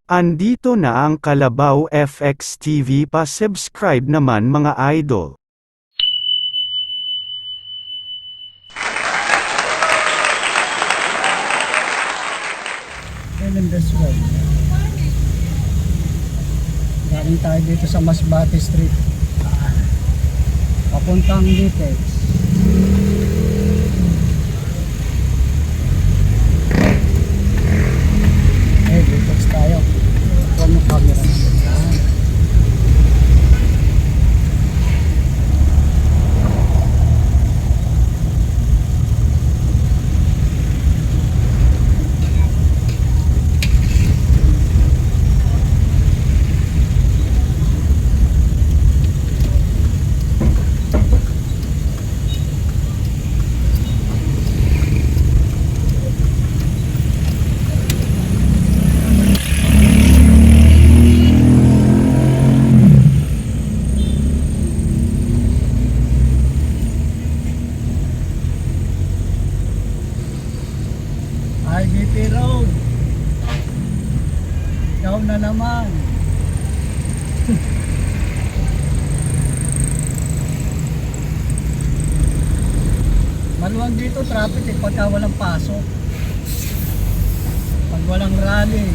Andito na ang Kalabaw FX TV, pa-subscribe naman mga idol. And this way. Galing tayo dito sa Masbate Street. Papuntang Litex. Litex tayo. Huwag mo camera na. IBP Road. Ikaw na naman. Maluwag dito traffic pagka walang pasok. Pag walang rally.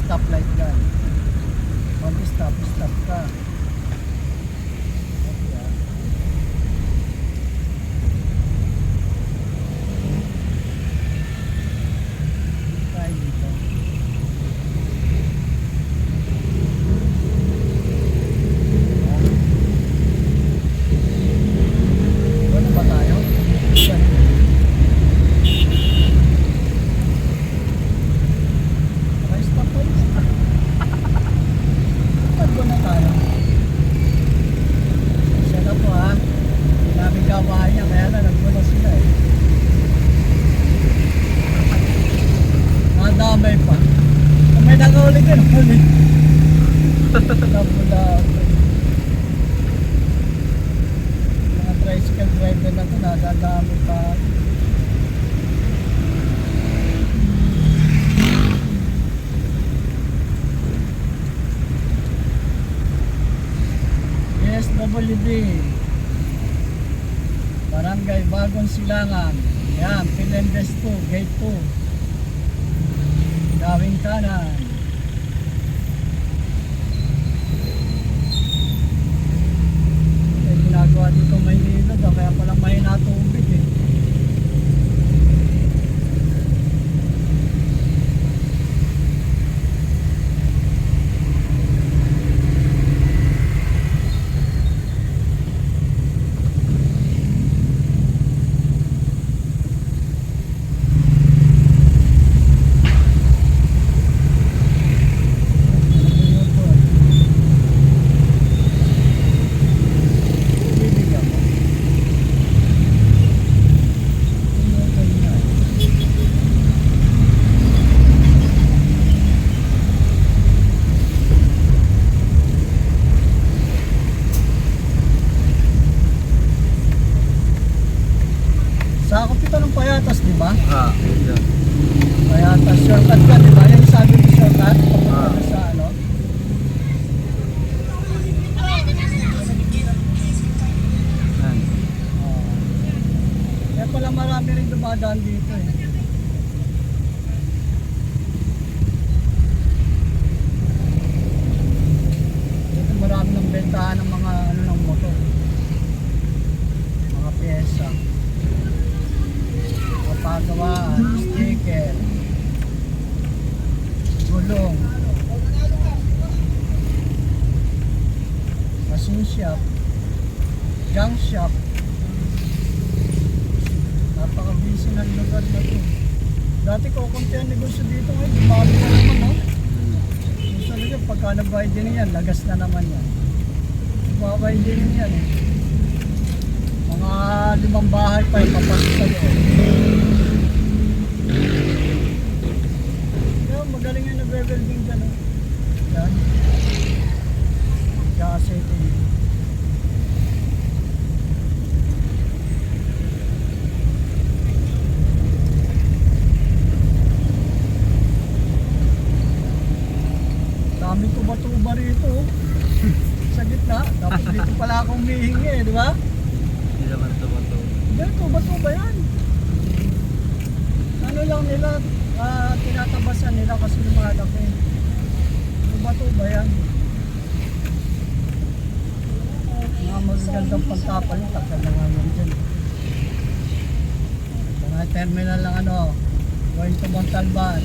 Stoplight dyan. Mag-stop, stop ka. Okay, tayo dito. Ano ba tayo? Kaya na nagmula sila eh. Nadamay pa. Kung may nakaulit yun, ulit. Nabula ako. Mga tricycle driver na ito, nadadami pa. SWD Barangay Bagong Silangan. Yan, Pilendes 2, Gate 2. Gawing kanan. Ginagawa dito Maynila daw, kaya palang may natubig eh. Sakop ito ng Payatas, di ba? Yeah. Payatas, shortcut ka, di ba? Yung sabi ni shortcut, papunta sa ano? Kaya pala marami rin dumadaan dito eh. Dito marami ng bentahan ng mga ano ng gagawaan, sticker, gulong, machine shop, junk shop. Napaka-busy ng lugar na to. Dati ko kunti ang negosyo dito ngayon, dumami na naman, no? Susunod yun, pagka nag-buy din yan, lagas na naman yan. Nag-buy din yan eh. Mga 5 bahay pa yung papasok sa loob. Yan, magaling yung nagre-welding dyan, no? Yan. Gasetting. Dami tuba-tuba rito. Sa gitna. Dapat dito pala akong humihingi, di ba? Hindi naman tumato. Hindi, tuba-tuba yan. Ano lang nila, tinatabasan nila kasi lumalaki. Tuba-tuba yan. Mga magagandang pagkapal yung tagal na nga yun dyan. Mga terminal lang ano, going to Montalban.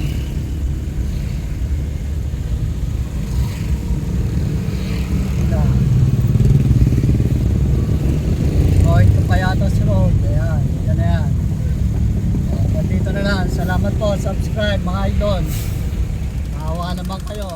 Going to Payatas Road. Ayan, yan na yan. Dito na lang. Salamat po. Subscribe mga idol. Maawa naman kayo.